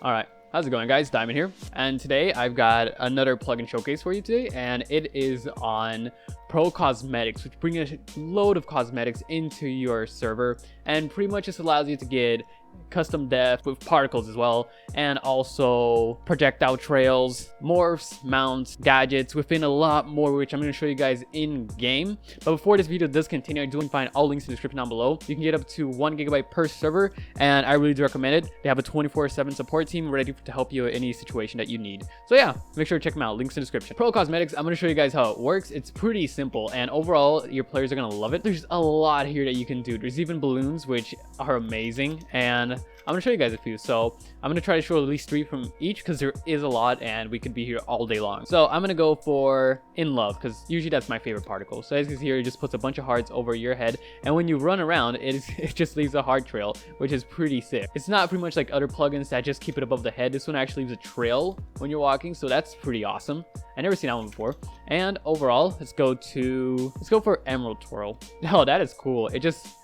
Alright, how's it going guys? Diamond here, and today I've got another plugin showcase for you today, and it is on Pro Cosmetics, which brings a load of cosmetics into your server, and pretty much just allows you to get custom def with particles as well, and also projectile trails, morphs, mounts, gadgets within a lot more, which I'm going to show you guys in game. But before this video does continue, I do find all links in the description down below. You can get up to 1 GB per server, and I really do recommend it. They have a 24/7 support team ready to help you in any situation that you need. So yeah, make sure to check them out. Links in the description. Pro Cosmetics, I'm going to show you guys how it works. It's pretty simple, and overall your players are going to love it. There's a lot here that you can do. There's even balloons, which are amazing, and I'm gonna show you guys a few. So I'm gonna try to show at least 3 from each because there is a lot and we could be here all day long. So I'm gonna go for In Love because usually that's my favorite particle. So as you can see here, it just puts a bunch of hearts over your head, and when you run around, it just leaves a heart trail, which is pretty sick. It's not pretty much like other plugins that just keep it above the head. This one actually leaves a trail when you're walking, so that's pretty awesome. I never seen that one before. And overall, let's go for Emerald Twirl. Oh, that is cool. It just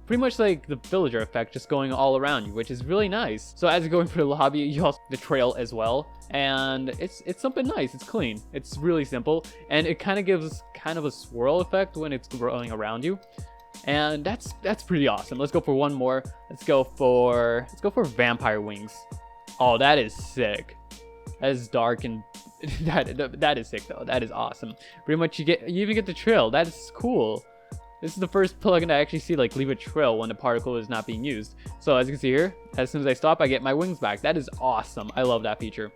pretty much like the villager effect, just going all around you, which is really nice. So as you're going through the lobby, you also the trail as well, and it's something nice. It's clean. It's really simple, and it kind of gives kind of a swirl effect when it's rolling around you, and that's pretty awesome. Let's go for one more. Let's go for Vampire Wings. Oh, that is sick. That is dark, and that is sick though. That is awesome. Pretty much you even get the trail. That is cool. This is the first plugin I actually see like leave a trail when the particle is not being used. So as you can see here, as soon as I stop, I get my wings back. That is awesome. I love that feature.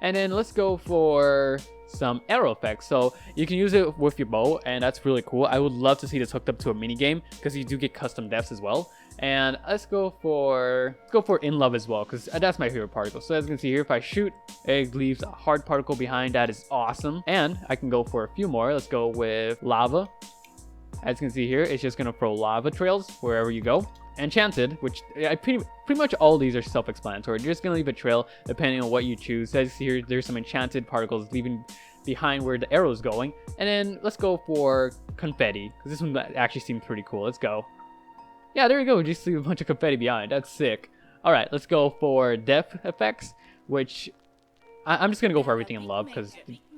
And then let's go for some arrow effects. So you can use it with your bow, and that's really cool. I would love to see this hooked up to a mini game because you do get custom defs as well. And let's go for In Love as well, because that's my favorite particle. So as you can see here, if I shoot, it leaves a hard particle behind. That is awesome. And I can go for a few more. Let's go with Lava. As you can see here, it's just going to throw lava trails wherever you go. Enchanted, which pretty much all these are self-explanatory. You're just going to leave a trail depending on what you choose. As you see here, there's some enchanted particles leaving behind where the arrow is going. And then let's go for Confetti, because this one actually seems pretty cool. Let's go. Yeah, there you go. Just leave a bunch of confetti behind. That's sick. All right, let's go for Def effects, which I'm just going to go for everything in love because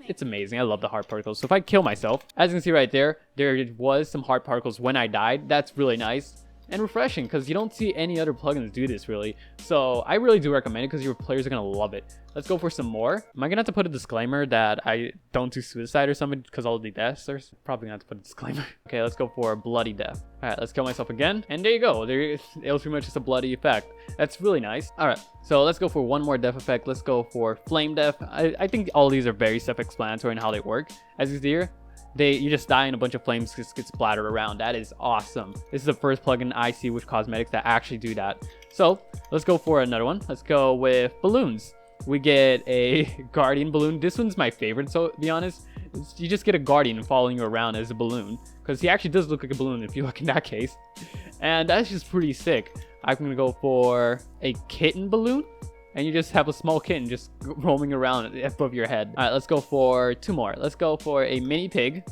it's amazing. I love the heart particles. So if I kill myself, as you can see right there, there was some heart particles when I died. That's really nice and refreshing because you don't see any other plugins do this really. So I really do recommend it because your players are going to love it. Let's go for some more. Am I going to have to put a disclaimer that I don't do suicide or something because all the deaths? Or probably going to have to put a disclaimer. Okay, let's go for Bloody Death. All right, let's kill myself again. And there you go. It was pretty much just a bloody effect. That's really nice. All right, so let's go for one more death effect. Let's go for Flame Death. I think all these are very self-explanatory in how they work. As you see here, you just die and a bunch of flames just get splattered around. That is awesome. This is the first plugin I see with cosmetics that actually do that. So let's go for another one. Let's go with balloons. We get a guardian balloon. This one's my favorite, so to be honest. You just get a guardian following you around as a balloon, because he actually does look like a balloon if you look in that case, and that's just pretty sick. I'm gonna go for a kitten balloon, and you just have a small kitten just roaming around above your head. All right, let's go for 2 more. Let's go for a mini pig.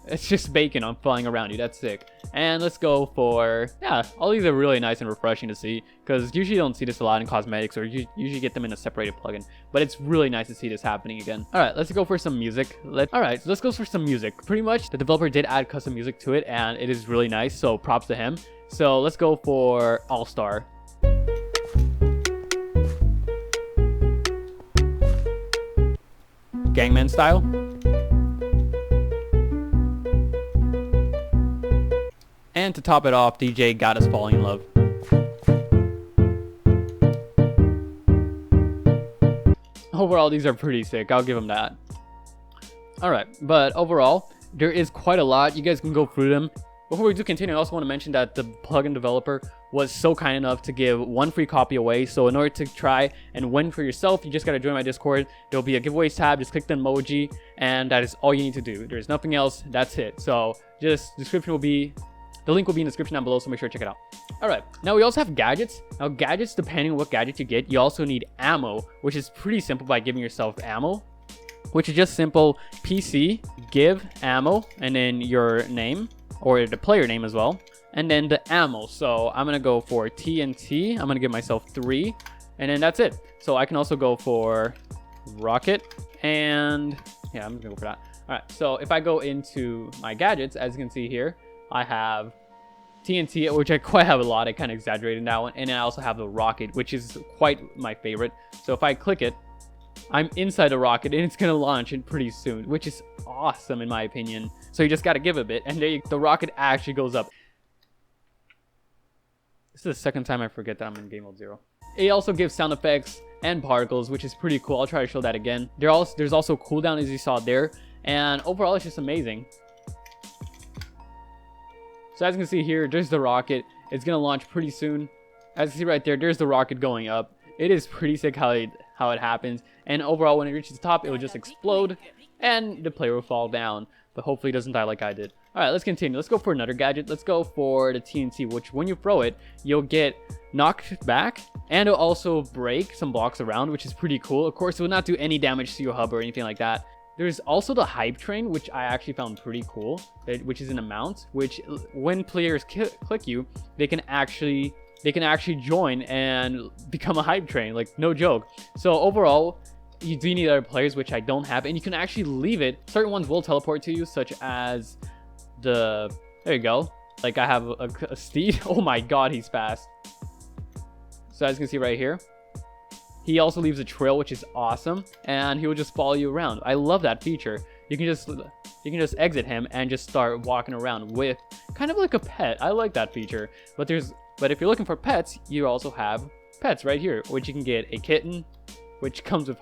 It's just bacon on flying around you. That's sick. And let's go for, yeah, all these are really nice and refreshing to see because usually you don't see this a lot in cosmetics, or you usually get them in a separated plugin, but it's really nice to see this happening again. All right, let's go for some music. All right, so let's go for some music. Pretty much the developer did add custom music to it, and it is really nice, so props to him. So let's go for All Star. Gangman style. And to top it off, DJ got us falling in love. Overall, these are pretty sick. I'll give them that. Alright, but overall, there is quite a lot. You guys can go through them. Before we do continue, I also want to mention that the plugin developer was so kind enough to give 1 free copy away. So in order to try and win for yourself, you just got to join my Discord. There'll be a giveaways tab. Just click the emoji, and that is all you need to do. There's nothing else. That's it. So just the link will be in the description down below, so make sure to check it out. Alright, now we also have gadgets. Now gadgets, depending on what gadget you get, you also need ammo, which is pretty simple by giving yourself ammo, which is just simple PC, give ammo, and then your name, or the player name as well, and then the ammo. So I'm going to go for TNT. I'm going to give myself 3. And then that's it. So I can also go for rocket, and yeah, I'm just gonna go for that. All right, so if I go into my gadgets, as you can see here, I have TNT, which I quite have a lot. I kind of exaggerated that one. And then I also have the rocket, which is quite my favorite. So if I click it, I'm inside a rocket and it's going to launch in pretty soon, which is awesome in my opinion. So you just got to give a bit, and there the rocket actually goes up. This is the second time I forget that I'm in game mode 0. It also gives sound effects and particles, which is pretty cool. I'll try to show that again. There's also cooldown, as you saw there. And overall, it's just amazing. So as you can see here, there's the rocket. It's going to launch pretty soon. As you can see right there, there's the rocket going up. It is pretty sick how it happens. And overall, when it reaches the top, it will just explode and the player will fall down. But hopefully it doesn't die like I did. Alright, let's continue. Let's go for another gadget. Let's go for the TNT, which when you throw it, you'll get knocked back. And it'll also break some blocks around, which is pretty cool. Of course, it will not do any damage to your hub or anything like that. There's also the hype train, which I actually found pretty cool, which is an amount, which when players click you, they can actually join and become a hype train, like no joke. So overall, you do need other players, which I don't have, and you can actually leave it. Certain ones will teleport to you, such as there you go. Like I have a steed. Oh my god, he's fast. So as you can see right here, he also leaves a trail, which is awesome, and he will just follow you around. I love that feature. You can just exit him and just start walking around with kind of like a pet. I like that feature. But if you're looking for pets, you also have pets right here, which you can get a kitten, which comes with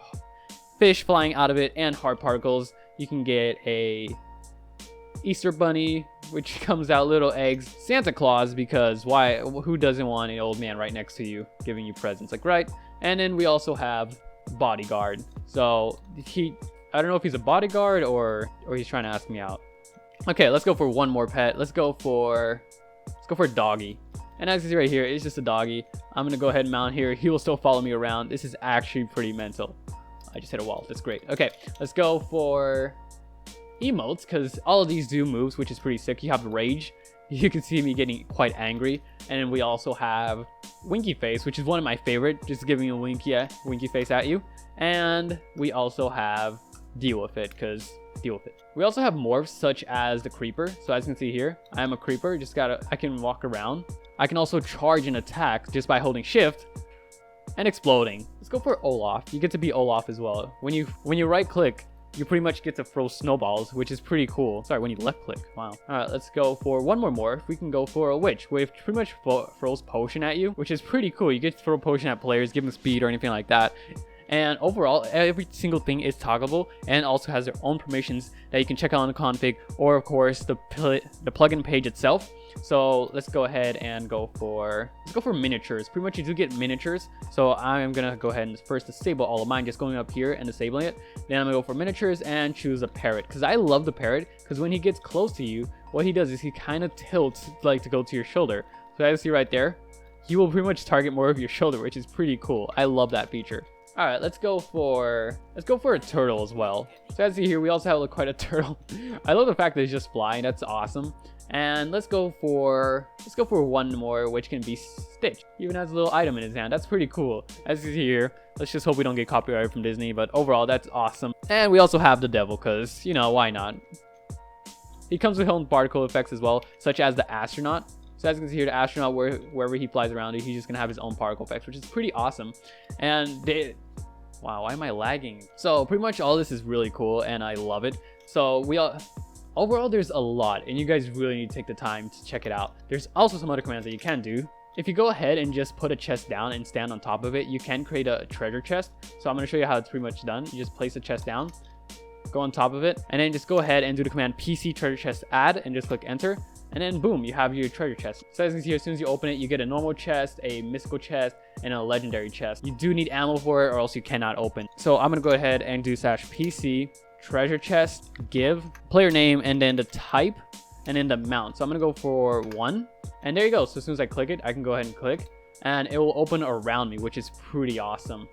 fish flying out of it and heart particles. You can get a Easter bunny, which comes out little eggs. Santa Claus, because why? Who doesn't want an old man right next to you giving you presents? Like, right? And then we also have bodyguard. So I don't know if he's a bodyguard or he's trying to ask me out. Okay, let's go for one more pet. Let's go for doggy. And as you see right here, it's just a doggy. I'm gonna go ahead and mount here. He will still follow me around. This is actually pretty mental. I just hit a wall. That's great. Okay, let's go for emotes, because all of these do moves, which is pretty sick. You have rage. You can see me getting quite angry. And then we also have winky face, which is one of my favorite, just giving a winky face at you. And we also have deal with it, because deal with it. We also have morphs such as the creeper. So as you can see here, I am a creeper. I can walk around. I can also charge an attack just by holding shift and exploding. Let's go for Olaf. You get to be Olaf as well. When you right click, you pretty much get to throw snowballs, which is pretty cool. Sorry, when you left click. Wow. All right, let's go for one more morph. We can go for a witch, which pretty much throws potion at you, which is pretty cool. You get to throw potion at players, give them speed or anything like that. And overall, every single thing is toggleable and also has their own permissions that you can check out on the config, or of course the plugin page itself. So let's go ahead and go for miniatures. Pretty much you do get miniatures. So I'm gonna go ahead and first disable all of mine, just going up here and disabling it. Then I'm gonna go for miniatures and choose a parrot, because I love the parrot, because when he gets close to you, what he does is he kind of tilts like to go to your shoulder. So as you see right there, he will pretty much target more of your shoulder, which is pretty cool. I love that feature. All right, let's go for a turtle as well. So as you see here, we also have quite a turtle. I love the fact that it's just flying. That's awesome. And let's go for one more, which can be Stitch. He even has a little item in his hand. That's pretty cool. As you see here, let's just hope we don't get copyrighted from Disney. But overall, that's awesome. And we also have the devil, because you know, why not? He comes with his own particle effects as well, such as the astronaut. So as you can see here, the astronaut, wherever he flies around, he's just gonna have his own particle effects, which is pretty awesome. And wow, why am I lagging? So pretty much all this is really cool, and I love it. So overall, there's a lot, and you guys really need to take the time to check it out. There's also some other commands that you can do. If you go ahead and just put a chest down and stand on top of it, you can create a treasure chest. So I'm gonna show you how it's pretty much done. You just place the chest down, go on top of it, and then just go ahead and do the command PC treasure chest add, and just click enter. And then boom, you have your treasure chest. So as you can see, as soon as you open it, you get a normal chest, a mystical chest, and a legendary chest. You do need ammo for it, or else you cannot open. So I'm gonna go ahead and do /PC treasure chest give player name, and then the type, and then the amount. So I'm gonna go for 1, and there you go. So as soon as I click it, I can go ahead and click, and it will open around me, which is pretty awesome.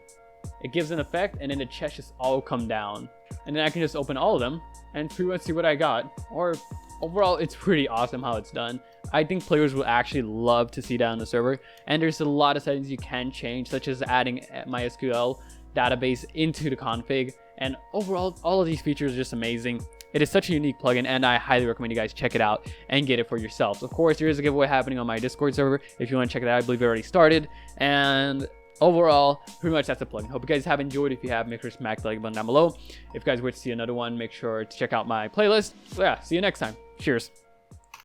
It gives an effect, and then the chests just all come down, and then I can just open all of them and pretty much see what I got, or overall, it's pretty awesome how it's done. I think players will actually love to see that on the server. And there's a lot of settings you can change, such as adding MySQL database into the config. And overall, all of these features are just amazing. It is such a unique plugin, and I highly recommend you guys check it out and get it for yourselves. Of course, there is a giveaway happening on my Discord server if you want to check it out. I believe it already started. And overall, pretty much that's the plugin. Hope you guys have enjoyed. If you have, make sure to smack the like button down below. If you guys wish to see another one, make sure to check out my playlist. So yeah, see you next time. Cheers.